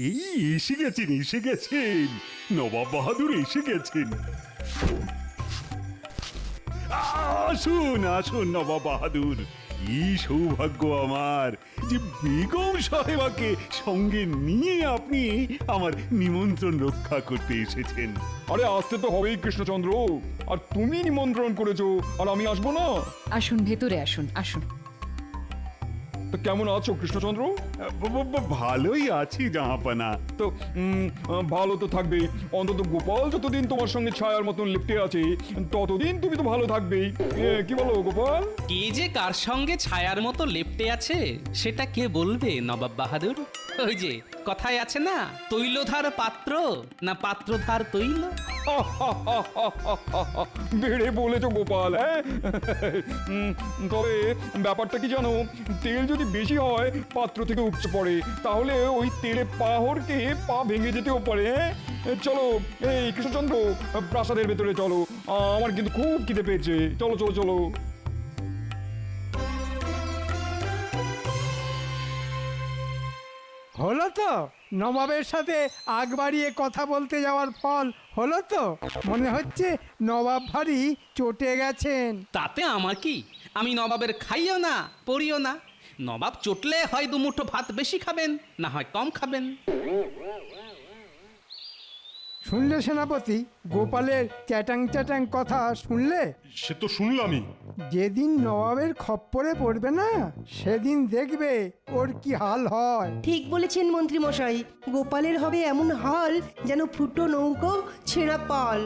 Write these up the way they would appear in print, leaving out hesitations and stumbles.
এই এসে গেছেন নবাব বাহাদুর এসে গেছেন। আসুন আসুন নবাব বাহাদুর, কি সৌভাগ্য আমার যে বেগম সাহেবাকে সঙ্গে নিয়ে আপনি আমার নিমন্ত্রণ রক্ষা করতে এসেছেন। আরে আসতে তো হবেই কৃষ্ণচন্দ্র, আর তুমি নিমন্ত্রণ করেছো আর আমি আসবো না? আসুন, ভেতরে আসুন, আসুন। তো কেমন আছো কৃষ্ণচন্দ্র? ভালোই আছি জাহাপানা। তো ভালো তো থাকবেই, অন্তত গোপাল যতদিন তোমার সঙ্গে ছায়ার মতন লিপ্টে আছে ততদিন তুমি তো ভালো থাকবেই। কি বলো গোপাল? কে যে কার সঙ্গে ছায়ার মতো লেপ্টে আছে সেটা কে বলবে নবাব বাহাদুর? ওই যে কথায় আছে না, তৈলধার পাত্র না পাত্রধার তৈল। বেড়ে বলেছো গোপাল, হ্যাঁ। তবে ব্যাপারটা কি জানো, তেল যদি বেশি হয় পাত্র থেকে উপচে পড়ে, তাহলে ওই তেলে পা হড়কে পা ভেঙে যেতেও পারে। হ্যাঁ, চলো এই কৃষ্ণচন্দ্র, প্রাসাদের ভেতরে চলো, আমার কিন্তু খুব খিদে পেয়েছে। চলো চলো চলো। হলো তো নবাবের সাথে আগ বাড়িয়ে কথা বলতে যাওয়ার ফল হলো তো? মনে হচ্ছে নবাব ভারী চটে গেছেন। তাতে আমার কি? আমি নবাবের খাইও না পড়িও না। নবাব চটলে হয় দুমুঠো ভাত বেশি খাবেন, না হয় কম খাবেন। শুনলে সেনাপতি, গোপালের চ্যাটাং চ্যাটাং কথা শুনলে? সে তো শুনলামই। যেদিন নবাবের খপ্পরে পড়বে না, সেদিন দেখবে ওর কি হাল হয়। ঠিক বলেছেন মন্ত্রী মশাই, গোপালের হবে এমন হাল যেন ফুটো নৌকো ছেঁড়া পাল।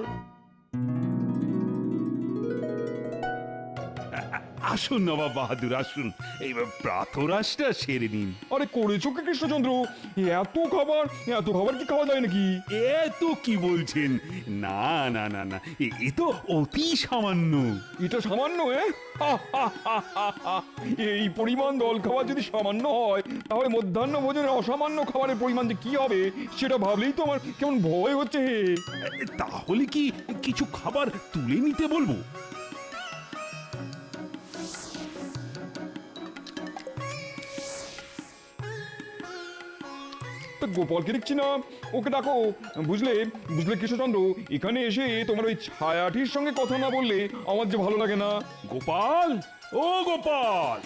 আসুন নবাব বাহাদুর আসুন, এই প্রাতরাশটা সেরে নিন। আরে করেছো কি কৃষ্ণচন্দ্র? এত খাবার কি খাওয়া যায় নাকি? এত কি বলছেন? না না না না, এ তো অতি সামান্য। এটা সামান্য? এই পরিমাণ দল খাবার যদি সামান্য হয়, তাহলে মধ্যাহ্ন ভোজনের অসামান্য খাবারের পরিমাণ যে কি হবে সেটা ভাবলেই তো আমার কেমন ভয় হচ্ছে। তাহলে কি কিছু খাবার তুলে নিতে বলবো? গোপালকে দেখছি না, ওকে ডাকো। বুঝলে বুঝলে কৃষ্ণচন্দ্র, এখানে এসে তোমার ওই ছায়াটির সঙ্গে কথা না বললে আমার যে ভালো লাগে না। গোপাল, ও গোপাল!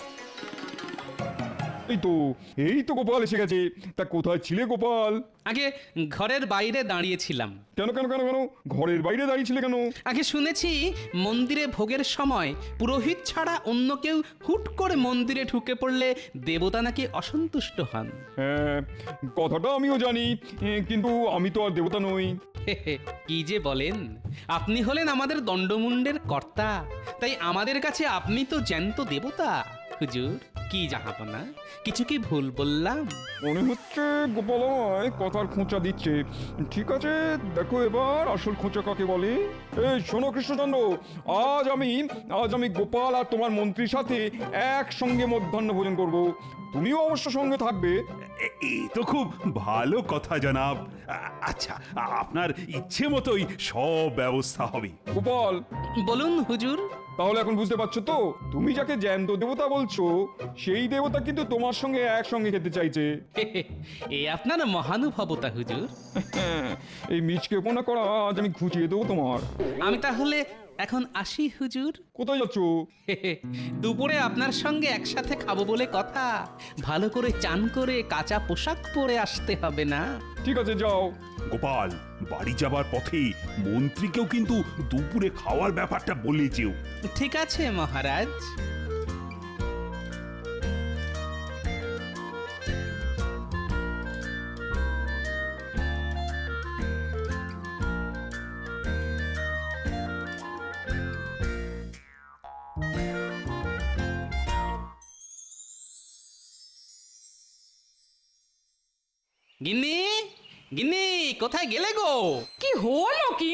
এই তো গোপাল এসে গেছে। তা কোথায় ছিলে গোপাল? আগে ঘরের বাইরে দাঁড়িয়েছিলাম। কেন কেন কেন কেন ঘরের বাইরে দাঁড়িয়েছিলে কেন? আগে শুনেছি মন্দিরে ভোগের সময় পুরোহিত ছাড়া অন্য কেউ হুট করে মন্দিরে ঢুকে পড়লে দেবতা নাকি অসন্তুষ্ট হন। হ্যাঁ, কথাটা আমিও জানি, কিন্তু আমি তো আর দেবতা নই। কি যে বলেন, আপনি হলেন আমাদের দণ্ডমুণ্ডের কর্তা, তাই আমাদের কাছে আপনি তো জ্যান্ত দেবতা। হুজুর, কি জাহাপনা, কিছু কি ভুল বললাম? মনে হচ্ছে গোপাল আমায় কথার খোঁচা দিচ্ছে। ঠিক আছে, দেখো এবার আসল খোঁচা কাকে বলে। এই শোনো কৃষ্ণচন্দ্র, আজ আমি গোপাল আর তোমার মন্ত্রীর সাথে একসঙ্গে মধ্যাহ্ন ভোজন করব। তুমিও অবশ্য সঙ্গে থাকবে। এই তো খুব ভালো কথা জনাব। আচ্ছা, আপনার ইচ্ছে মতোই সব ব্যবস্থা হবে। গোপাল, বলুন হুজুর। তাহলে এখন বুঝতে পারছো তো, তুমি যাকে জ্যান্ত দেবতা বলছো সেই দেবতা কিন্তু তোমার সঙ্গে একসঙ্গে খেতে চাইছে। এ আপনার মহানুভবতা হুজুর। এই মিচকে পোনা করা আজ আমি খুঁচিয়ে দেবো তোমার। আমি তাহলে এখন আসি হুজুর। কোথায় যাচ্ছ? দুপুরে আপনার সঙ্গে একসাথে খাবো বলে কথা। ভালো করে চান করে কাঁচা পোশাক পরে আসতে হবে না? ঠিক আছে, যাও। গোপাল, বাড়ি যাবার পথে মন্ত্রীকেও কিন্তু দুপুরে খাওয়ার ব্যাপারটা বলে যেও। ঠিক আছে মহারাজ। গিন্নি গিন্নি কোথায় গেলে গো? কি হলো কি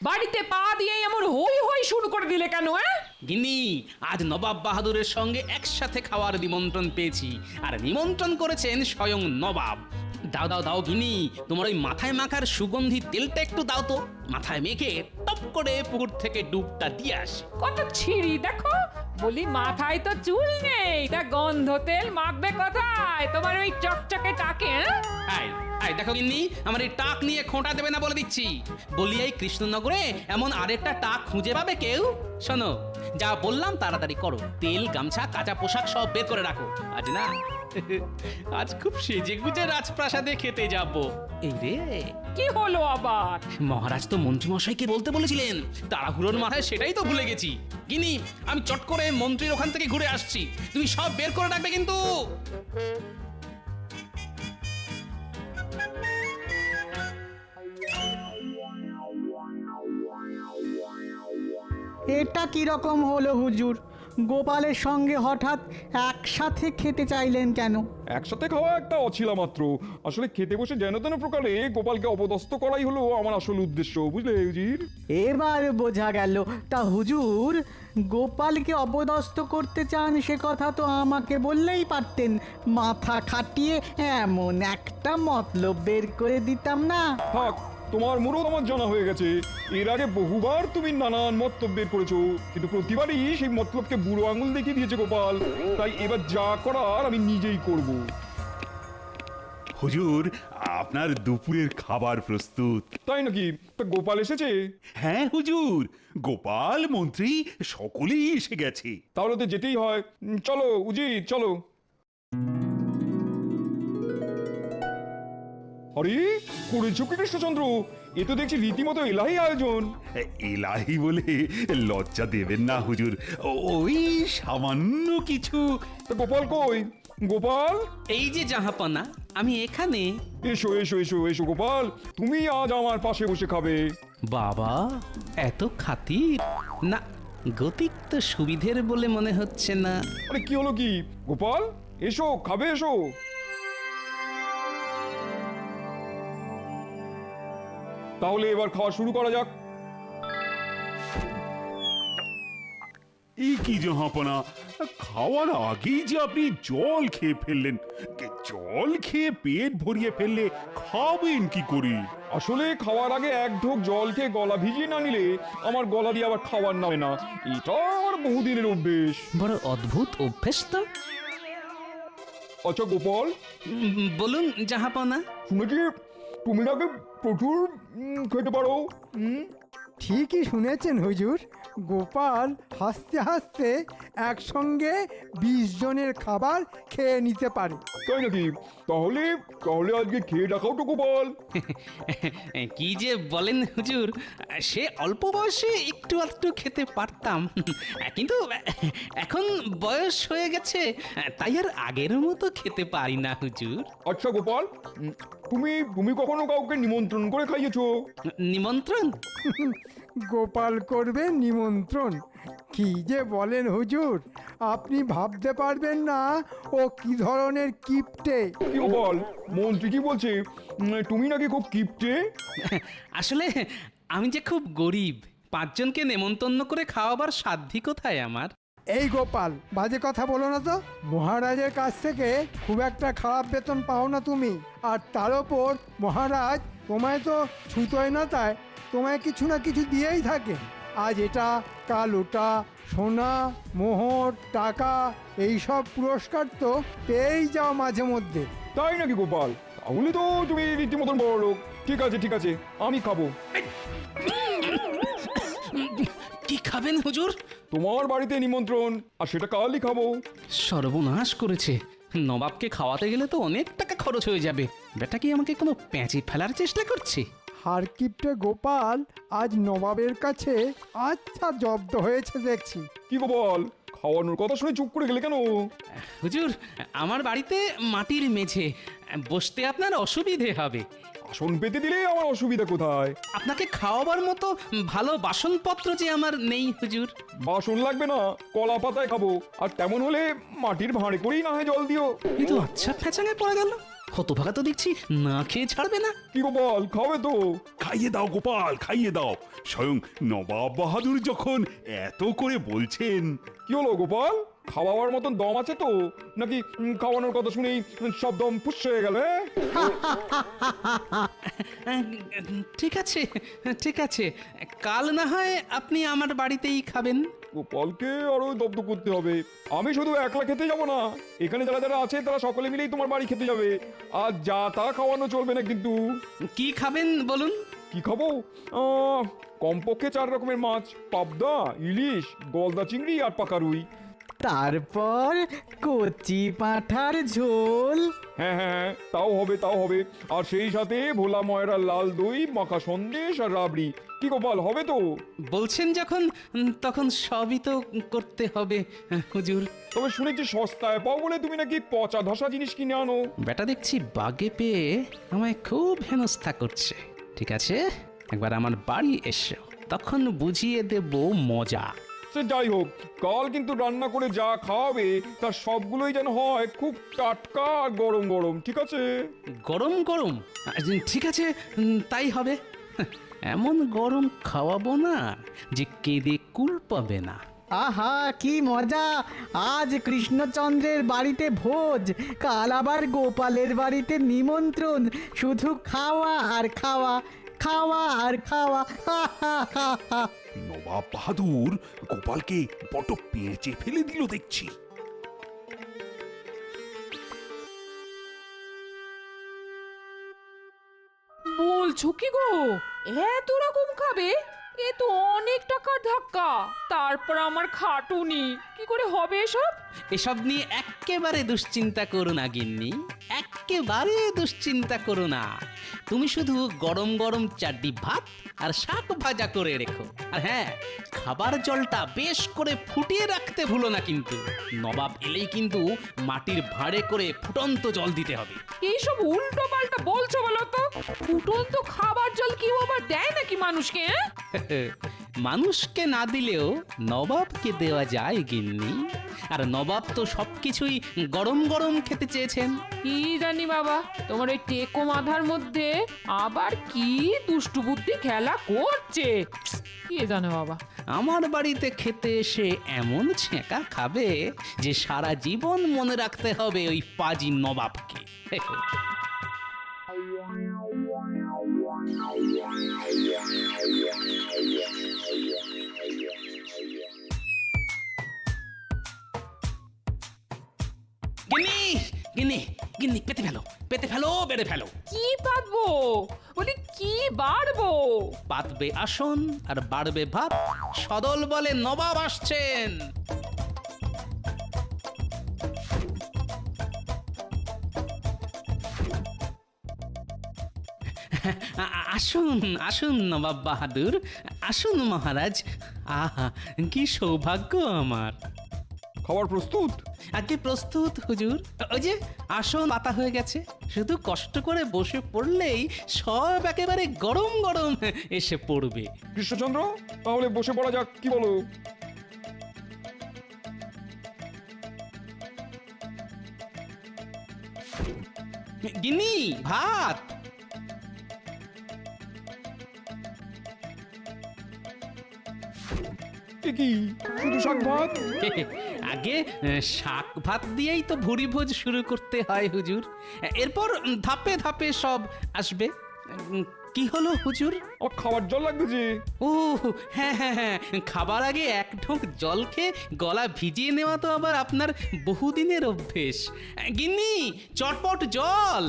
বাড়িতে পা দিয়ে এমন হই হই শুরু করে দিলে কেন? গিন্নি আজ নবাব বাহাদুরের সঙ্গে একসাথে খাওয়ার নিমন্ত্রণ পেয়েছি, আর নিমন্ত্রণ করেছেন স্বয়ং নবাব। দাও দাও দাও গিন্নি, তোমার ওই মাথায় মাখার সুগন্ধি তেলটা একটু দাও তো, মাথায় মেখে টপ করে পুকুর থেকে ডুবটা দিয়ে আসি। কত ছিঁড়ি দেখো, বলি মাথায় তো চুল নেই, তা গন্ধ তেল মাখবে কোথায় তোমার ওই চকচকে টাকে? আয় আয় দেখো গিন্নি, আমার এই টাক নিয়ে খোঁটা দেবে না বলে দিচ্ছি। বলি এই কৃষ্ণনগরে এমন আরেকটা টাক খুঁজে পাবে কেউ? শোনো, যা বললাম তাড়াতাড়ি করো, তেল গামছা কাঁচা পোশাক সব বের করে রাখো। আজ না আজ খুব সেজে গুজে রাজপ্রাসাদে খেতে যাব। এই রে, কি হলো আবার? মহারাজ তো মন্ত্রী মশাইকে বলতে বলেছিলেন, তাড়াহুড়োর মাথায় সেটাই তো ভুলে গেছি। গিনি আমি চট করে মন্ত্রীর ওখান থেকে ঘুরে আসছি, তুমি সব বের করে রাখবে কিন্তু। এটা কিরকম হলো হুজুর? গোপালের সঙ্গে হঠাৎ একসাথে খেতে চাইলেন কেন? একসাথে খাওয়া একটা অছিলা মাত্র। আসলে খেতে বসে যেন তেন প্রকারে গোপালকে অপদস্থ করাই হলো আমার আসল উদ্দেশ্য, বুঝলে হুজুর? এবার বোঝা গেল। তা হুজুর, গোপালকে অপদস্থ করতে চান সে কথা তো আমাকে বললেই পারতেন, মাথা খাটিয়ে এমন একটা মতলব বের করে দিতাম না? থাক, তোমার মুরত আমার জানা হয়ে গেছে। এর আগে বহুবার তুমি নানান মতলব বের করেছো, কিন্তু প্রতিবারই সেই মতলবকে বুড়ো আঙুল দেখিয়ে দিয়েছে গোপাল। তাই এবার যা করার আমি নিজেই করব। হুজুর, আপনার দুপুরের খাবার প্রস্তুত। তাই নাকি? তা গোপাল এসেছে? হ্যাঁ হুজুর, গোপাল মন্ত্রী সকলেই এসে গেছে। তাহলে তো যেতেই হয়। চলো উজিত, চলো। আরে করেছো কি কৃষ্ণচন্দ্র? এ তো দেখছি রীতিমতো এলাহি আয়োজন। এলাহি বলে লজ্জা দেবেন না হুজুর, ওই সামান্য কিছু। তা গোপাল কই? গোপাল, এই যে জাহাপনা, আমি এখানে। এসো এসো এসো এসো গোপাল, তুমি আজ আমার পাশে বসে খাবে। বাবা এত খাতির না, গতিক তো সুবিধের বলে মনে হচ্ছে না। আরে কি হলো কি? গোপাল এসো, খাবে এসো। তাহলে এবার খাওয়া শুরু করা যাক। এই কি জাহাপনা, খাওয়ার আগেই যে আপনি জল খেয়ে ফেললেন। জল খেয়ে পেট ভরিয়ে ফেললে খাবেন কি করে? আসলে খাওয়ার আগে এক ঢোক জল খেয়ে গলা ভিজিয়ে না নিলে আমার গলা দিয়ে আবার খাবার নামে না। এটা আমার বহুদিনের অভ্যেস। বড় অদ্ভুত অভ্যেস তো। আচ্ছা গোপাল, বলুন জাহাপনা। শুনেছি তুমি নাকি প্রচুর খেতে পারো। ঠিকই শুনেছেন হুজুর, গোপাল হাসতে হাসতে একসঙ্গে 20 জনের খাবার খেয়ে নিতে পারে। তাই নাকি? তাহলে তাহলে আজকে খেয়ে দেখাও তো গোপাল। কি যে বলেন হুজুর, সে অল্প বয়সে একটু আধটু খেতে পারতাম, কিন্তু এখন বয়স হয়ে গেছে, তাই আর আগের মতো খেতে পারি না হুজুর। আচ্ছা গোপাল, তুমি তুমি কখনো কাউকে নিমন্ত্রণ করে খাইয়েছো? নিমন্ত্রণ? গোপাল করবে নিমন্ত্রণ? কি যে বলেন হুজুর, আপনি ভাবতে পারবেন না ও কি ধরনের কিপটে। কি গোপাল, মন্ত্রী কি বলছে? তুমি নাকি খুব কিপটে? আসলে আমি যে খুব গরিব, 5 জনকে নেমন্তন্ন করে খাওয়াবার সাধ্যি কোথায় আমার। এই গোপাল, বাজে কথা বলো না তো। মহারাজের কাছ থেকে খুব একটা খারাপ বেতন পাও না তুমি, আর তার ওপর মহারাজ তোমায় তো ছুতোয় না, তাই তোমায় কিছু না কিছু দিয়েই থাকে। আজ এটা, কাল ওটা, সোনা, মোহর, টাকা, এইসব পুরস্কার তো পেয়েই যাও মাঝে মধ্যে। তাই নাকি গোপাল? তাহলে তো তুমি রীতিমতন বড় লোক। ঠিক আছে ঠিক আছে, আমি খাবো। কি খাবেন হুজুর? তোমার বাড়িতে নিমন্ত্রণ, আর সেটা কালই খাবো। সর্বনাশ করেছে, নবাবকে খাওয়াতে গেলে তো অনেক টাকা খরচ হয়ে যাবে। বেটা কি আমাকে কোনো প্যাঁচে ফেলার চেষ্টা করছে? হারকিপটে গোপাল আজ নবাবের কাছে আচ্ছা জব্দ হয়েছে দেখছি। কি গোপাল, খাওয়ানোর কথা শুনে চুপ করে গেলে কেন? হুজুর, আমার বাড়িতে মাটির মেঝে, বসতে আপনার অসুবিধে হবে। আসন পেতে দিলে আমার অসুবিধা কোথায়? আপনাকে খাওয়াবার মতো ভালো বাসনপত্র যে আমার নেই হুজুর। বাসন লাগবে না, কলা পাতায় খাবো। আর তেমন হলে মাটির ভাঁড়ে করেই না হয় জল দিও। এই তো আচ্ছা ফ্যাচাঙে পড়ে গেল। হতভাগা তো দেখছি না খেয়ে ছাড়বে না। কি গোপাল, খাবে তো? খাইয়ে দাও গোপাল, খাইয়ে দাও। স্বয়ং নবাব বাহাদুর যখন এত করে বলছেন। কি হলো গোপাল, খাওয়াবার মতন দম আছে তো, নাকি খাওয়ানোর কথা শুনেই সব দম ফুস হয়ে গেল? ঠিক আছে, ঠিক আছে, কাল না হয় আপনি আমার বাড়িতেই খাবেন। গোপালকে আরো দগ্ধ করতে হবে। আমি শুধু একলা খেতে যাব না, এখানে যারা যারা আছে তারা সকলে মিলেই তোমার বাড়ি খেতে যাবে। আর যা তা খাওয়ানো চলবে না কিন্তু। কি খাবেন বলুন? কি খাবো? কমপক্ষে 4 রকমের মাছ, পাবদা, ইলিশ, গলদা চিংড়ি আর পাকা রুই। তারপর কচি পাঁঠার ঝোল। হ্যাঁ হ্যাঁ হ্যাঁ, তাও হবে তাও হবে। আর সেই সাথে ভোলা ময়রা লাল দই, মাখা সন্দেশ আর রাবড়ি। কি গোপাল, হবে তো? বলছেন যখন তখন সবই তো করতে হবে হুজুর। তবে শুনেছি সস্তায় পাও বলে তুমি নাকি পচা ধসা জিনিস কিনে আনো। বেটা দেখছি বাগে পেয়ে আমায় খুব হেনস্থা করছে। ঠিক আছে, একবার আমার বাড়ি এসো, তখন বুঝিয়ে দেব মজা। সে যাই হোক, কাল কিন্তু রান্না করে যা খাওয়াবে তার সবগুলোই যেন হয় খুব টাটকা আর গরম গরম, ঠিক আছে? গরম গরম? ঠিক আছে, তাই হবে। এমন গরম খাওয়াবো না যে কেঁদে কুল পাবে না। আহা কি মজা! আজ কৃষ্ণচন্দ্রের বাড়িতে ভোজ, কাল আবার গোপালের বাড়িতে নিমন্ত্রণ। শুধু খাওয়া আর খাওয়া, খাওয়া আর খাওয়া। হা হা হা হা। নবাব বাহাদুর গোপালকে বড় পেঁচে ফেলে দিল দেখছি। বলছো কি গো, এত রকম খাবে? এ তো অনেক টাকার ধাক্কা। তারপর আমার খাটুনি, কি করে হবে এসব? এসব নিয়ে এক্কেবারে দুশ্চিন্তা করো না গিন্নি, এক্কেবারে দুশ্চিন্তা করো না। তুমি শুধু গরম গরম চারটি ভাত আর শাক ভাজা করে রেখো। আর হ্যাঁ, খাবার জলটা বেশ করে ফুটিয়ে রাখতে ভুলো না কিন্তু। নবাব এলেই কিন্তু মাটির ভাঁড়ে করে ফুটন্ত জল দিতে হবে। এইসব উল্টো পাল্টা বলছো বলো তো? ফুটন্ত খাবার জল কেউ আবার দেয় নাকি মানুষকে? মানুষকে না দিলেও নবাবকে দেওয়া যায় গিন্নি। আর নবাব তো সবকিছুই গরম গরম খেতে চেয়েছেন। কি জানি বাবা, তোমার ওই টেকো মাথার মধ্যে আবার কি দুষ্টু বুদ্ধি খেলা করছে, কে জানে বাবা। আমার বাড়িতে খেতে এসে এমন ছেঁকা খাবে যে সারা জীবন মনে রাখতে হবে ওই পাজি নবাবকে। গিন্নি, গিন্নি, গিন্নি, পেতে ফেলো, পেতে ফেলো, বেড়ে ফেলো। কি পাতবো? বলি কি বাড়বো? পাতবে আসন আর বাড়বে ভাত। সদল বলে নবাব আসছেন। আসুন আসুন নবাব বাহাদুর, আসুন মহারাজ। আহা কি সৌভাগ্য আমার। খাবার প্রস্তুত? আগে প্রস্তুত হুজুর। ওই যে আসন পাতা হয়ে গেছে, শুধু কষ্ট করে বসে পড়লেই সব একেবারে গরম গরম এসে পড়বে। কৃষ্ণচন্দ্র, তাহলে বসে পড়া যাক, কি বলো? গিন্নি, ভাত। এ কি, শুধু শাক ভাত? আগে শাক ভাত দিয়েই তো ভুরি ভোজ শুরু করতে হয় হুজুর। এরপর ধাপে ধাপে সব আসবে। কি হলো হুজুর? আমার খাবার জল লাগবে যে। ও হ্যাঁ হ্যাঁ হ্যাঁ, খাবার আগে এক ঢোক জল খেয়ে গলা ভিজিয়ে নেওয়া তো আবার আপনার বহুদিনের অভ্যেস। গিন্নি, চটপট জল।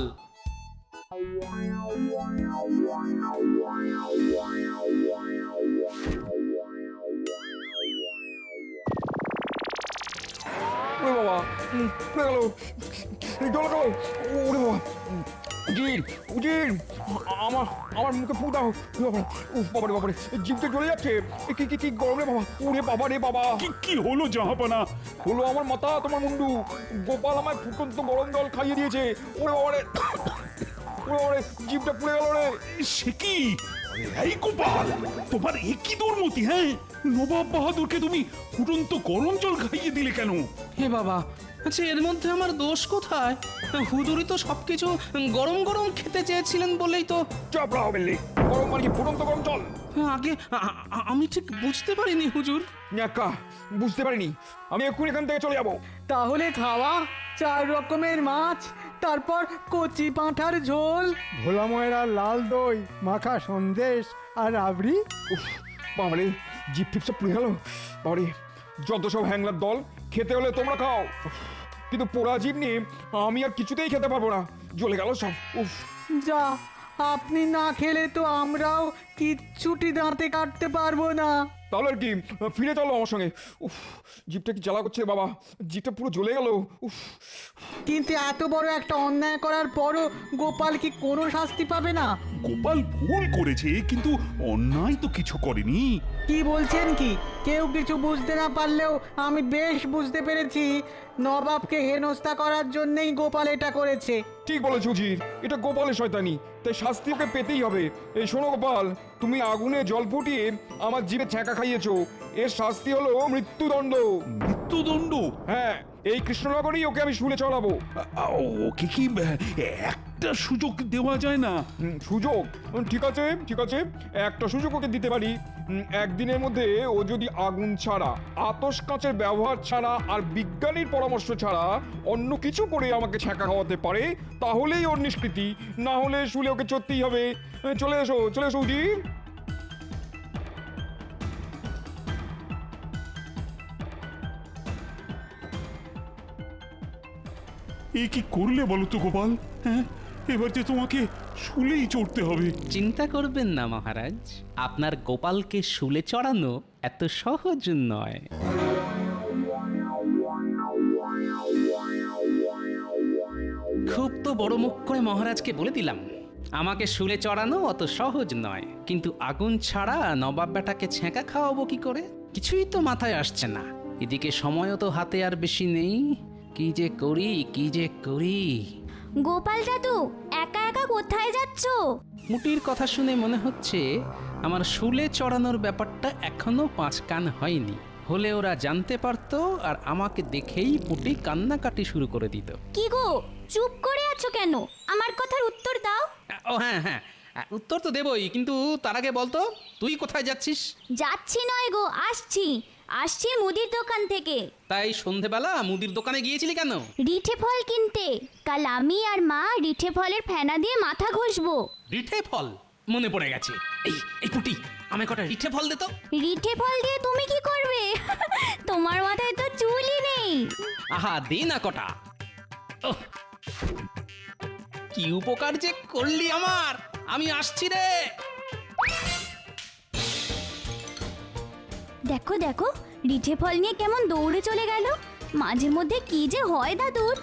ওরে বাবা, পড়ে গেল, জল গেল। ওরে বাবা, উজির উজির, আমার আমার মুখে ফু দাও। বাবারে বাবারে, জিভটা জ্বলে যাচ্ছে। কি কি কি গরম রে বাবা, ওরে বাবা রে বাবা। কি হলো জাহাপানা? হলো আমার মাথা তোমার মুন্ডু। গোপাল আমায় ফুটন্ত গরম জল খাইয়ে দিয়েছে। ওরে বাবারে, ওরে বাবারে, জিভটা পুড়ে গেল রে। সে কি? এই গোপাল, তোমার একই দুর্মতি? হ্যাঁ, নবাব বাহাদুরকে তুমি ফুটন্ত গরম জল খাইয়ে দিলে কেন? হে বাবা, আচ্ছা এর মধ্যে আমার দোষ কোথায়? হুজুরি তো সবকিছু গরম গরম খেতে চেয়েছিলেন বলেই তো চাপড়া হবে লে। গরম মানে কি ফুটন্ত গরম জল? আগে আমি ঠিক বুঝতে পারিনি হুজুর। ন্যাকা, বুঝতে পারিনি। আমি এক্ষুনি এখান থেকে চলে যাবো। তাহলে খাওয়া 4 রকমের মাছ, তারপর কচি পাঁঠার ঝোল। ভোলা ময়রা লাল দই মাখা সন্দেশ আর রাবড়ি। উফ, বাবারে, জিপ ফিপ সব পুড়ে গেল। বাবারে, যত সব হ্যাংলার দল, খেতে হলে তোমরা খাও। উফ, কিন্তু পোড়া জিপ নিয়ে আমি আর কিছুতেই খেতে পারবো না, জ্বলে গেল সব। উফ, যা, আপনি না খেলে তো আমরাও কিচ্ছুটি দাঁতে কাটতে পারবো না। তাহলে আর কি, ফিরে চলো আমার সঙ্গে। উফ, জিপটা কি জ্বালা করছে বাবা, জিপটা পুরো জ্বলে গেল। উফ, কিন্তু এত বড় একটা অন্যায় করার পরও গোপাল কি কোনো শাস্তি পাবে না? গোপাল ভুল করেছে, কিন্তু অন্যায় তো কিছু করেনি। কি বলছেন কি? কেউ কিছু বুঝতে না পারলেও আমি বেশ বুঝতে পেরেছি নবাবকে হেনস্থা করার জন্যই গোপাল এটা করেছে। ঠিক বলেছো জি, এটা গোপালের শয়তানি, তাই শাস্তি ওকে পেতেই হবে। এই শোনো গোপাল, তুমি আগুনে জল ফুটিয়ে আমার জিভে ছ্যাঁকা খাইয়েছো, এর শাস্তি হলো মৃত্যুদণ্ড। মৃত্যুদণ্ড? হ্যাঁ, এই কৃষ্ণনগরেই ওকে আমি শুলে চড়াবো। ওকে কি একটা সুযোগ দেওয়া যায় না? সুযোগ? ঠিক আছে ঠিক আছে, একটা সুযোগ ওকে দিতে পারি। একদিনের মধ্যে ও যদি আগুন ছাড়া, আতশ কাঁচের ব্যবহার ছাড়া আর বিজ্ঞানীর পরামর্শ ছাড়া অন্য কিছু করে আমাকে ছ্যাঁকা খাওয়াতে পারে, তাহলেই ওর নিষ্কৃতি, না হলে শুলে ওকে চড়তেই হবে। চলে এসো চলে এসো উজি। এ কি করলে বলো তো গোপাল? হ্যাঁ, এবার যে তোমাকে শুলেই চড়তে হবে। চিন্তা করবেন না মহারাজ, আপনার গোপালকে শুলে চড়ানো এত সহজ নয়। খুব তো বড় মুখ করে মহারাজকে বলে দিলাম, আমাকে শুলে চড়ানো অত সহজ নয়। কিন্তু আগুন ছাড়া নবাব বেটাকে ছ্যাঁকা খাওয়াবো কি করে? কিছুই তো মাথায় আসছে না। এদিকে সময়ও তো হাতে আর বেশি নেই। কি যে করি কি যে করি। গোপাল দাদু, একা একা কোথায় যাচ্ছ? মুটির কথা শুনে মনে হচ্ছে আমার শুলে চড়ানোর ব্যাপারটা এখনো 5 কান হয়নি। হলে ওরা জানতে পারতো আর আমাকে দেখেই পুটি কান্নাকাটি শুরু করে দিত। কি গো, চুপ করে আছো কেন? আমার কথার উত্তর দাও। ও হ্যাঁ হ্যাঁ, উত্তর তো দেবই, কিন্তু তার আগে বলতো তুই কোথায় যাচ্ছিস? যাচ্ছি নয় গো, আসছি মুদির দোকান থেকে। তাই সন্ধেবেলা মুদির দোকানে গিয়েছিলি কেন? রিঠে ফল কিনতে। কাল আমি আর মা রিঠে ফলের ফেনা দিয়ে মাথা ঘষবো। রিঠে ফল? মনে পড়ে গেছে। এই এই পুটি, আমি কটা রিঠে ফল দে তো। রিঠে ফল দিয়ে তুমি কি করবে? তোমার মাথায় তো চুলই নেই। আহা, দে না কটা। ওহ, কি উপকার যে করলি আমার। আমি আসছি রে। দেখো দেখো, রিঠে ফল নিয়ে কেমন দৌড়ে চলে গেল। মাঝে মধ্যে কি যে হয় দাদুর।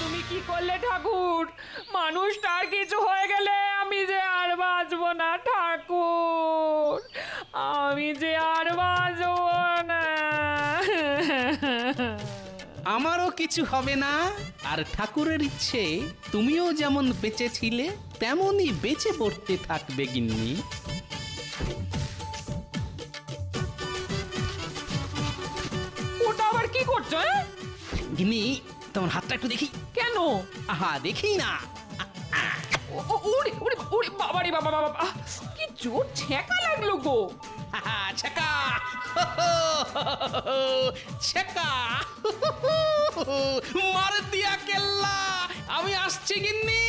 তুমি কি করলে ঠাকুর? মানুষটার কিছু হয়ে গেলে আমি যে আর বাঁচবো না ঠাকুর, আমি যে আর বাঁচবো না। আমারও কিছু হবে না। আর ঠাকুরের ইচ্ছে তুমিও যেমন বেঁচে ছিলে তেমনই বেঁচে পড়তে থাকবে গিন্নি। ওটা আবার কি করছো? গিন্নি, তোমার হাতটা একটু দেখি। কেন? আহা, দেখি না। ওরে ওরে ওরে, বাবা রে বাবা বাবা, কি জোর ছ্যাঁকা লাগলো গো। আহা, ছ্যাঁকা ছ্যাঁকা, মার দিয়া কেল্লা। আমি আসছি গিন্নি।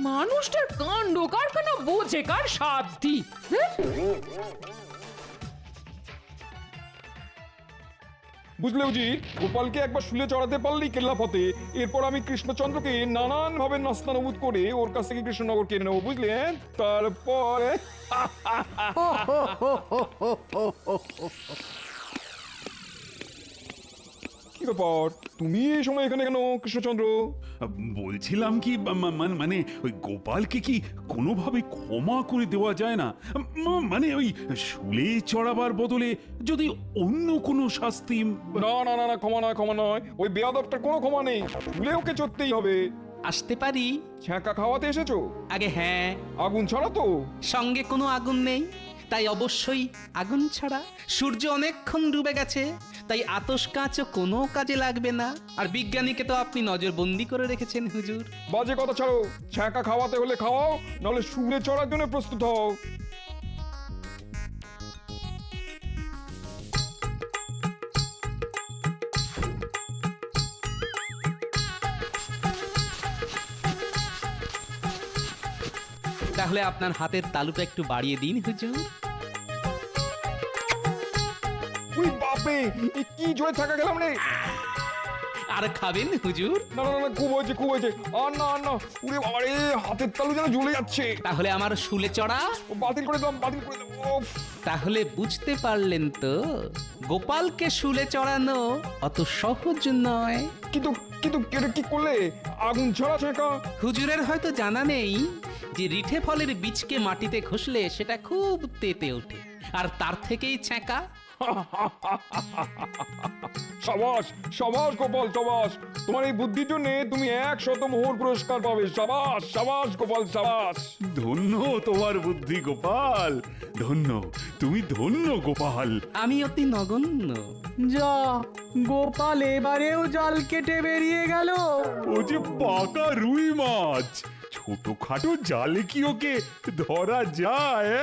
মানুষটার কাণ্ড কারখানা বোঝে কার সাধ্যি। বুঝলে উজি, গোপালকে একবার শুলে চড়াতে পারলেই কেল্লা ফতে। এরপর আমি কৃষ্ণচন্দ্রকে নানান ভাবে নাস্তানুবুদ করে ওর কাছ থেকে কৃষ্ণনগর কিনে নেবো, বুঝলে? তারপরে কি ব্যাপার, তুমি এই সময় এখানে কেন কৃষ্ণচন্দ্র? বলছিলাম কি, মানে ওই গোপালকে কি কোনোভাবে ক্ষমা করে দেওয়া যায় না? মানে ওই শুলে চড়াবার বদলে যদি অন্য কোনো শাস্তি। না না না না, ক্ষমা নয় ক্ষমা নয়, ওই বেয়াদবটার কোনো ক্ষমা নেই, শুলে ওকে চড়তেই হবে। আসতে পারি? ছ্যাঁকা খাওয়াতে এসেছো? আগে হ্যাঁ, আগুন ছড়া তো? সঙ্গে কোনো আগুন নেই, তাই অবশ্যই আগুন ছাড়া। সূর্য অনেকক্ষণ ডুবে গেছে, তাই আতস কাঁচও কোনো কাজে লাগবে না। আর বিজ্ঞানীকে তো আপনি নজরবন্দি করে রেখেছেন হুজুর। বাজে কথা ছাড়ো, ছ্যাঁকা খাওয়াতে হলে খাওয়াও, নাহলে সুরে চড়ার জন্য প্রস্তুত হও। তাহলে আপনার হাতের তালুটা একটু বাড়িয়ে দিন হুজুর। উই বাপে, এ কি জোরে ছ্যাঁকা গেলাম রে! আর খাবেন হুজুর? না না না, খুব হয়েছে খুব হয়েছে, আর না আর না। উরে বাবা রে, হাতের তালু যেন জ্বলে যাচ্ছে। তাহলে আমার শুলে চড়া? ও, বাতিল করে দাম, বাতিল করে দাম। উফ। তাহলে বুঝতে পারলেন তো, গোপালকে শুলে চড়ানো অত সহজ নয়। কিন্তু কিন্তু এটা কি করলে? আগুন ছড়া ছ্যাঁকা? হুজুরের হয়তো জানা নেই যে রিঠে ফলের বীজকে মাটিতে ঘষলে সেটা খুব তেতে ওঠে, আর তার থেকেই ছ্যাঁকা। সাবাস সাবাস গোপাল, সাবাস। তোমার এই বুদ্ধির জন্য তুমি 100 মোহর পুরস্কার পাবে। সাবাস সাবাস গোপাল, সাবাস। ধন্য তোমার বুদ্ধি গোপাল, ধন্য, তুমি ধন্য গোপাল। আমি অতি নগণ্য। যা, গোপাল এবারেও জাল কেটে বেরিয়ে গেল। ও যে পাকা রুই মাছ, ছোটখাটো জালে কি ওকে ধরা যায়?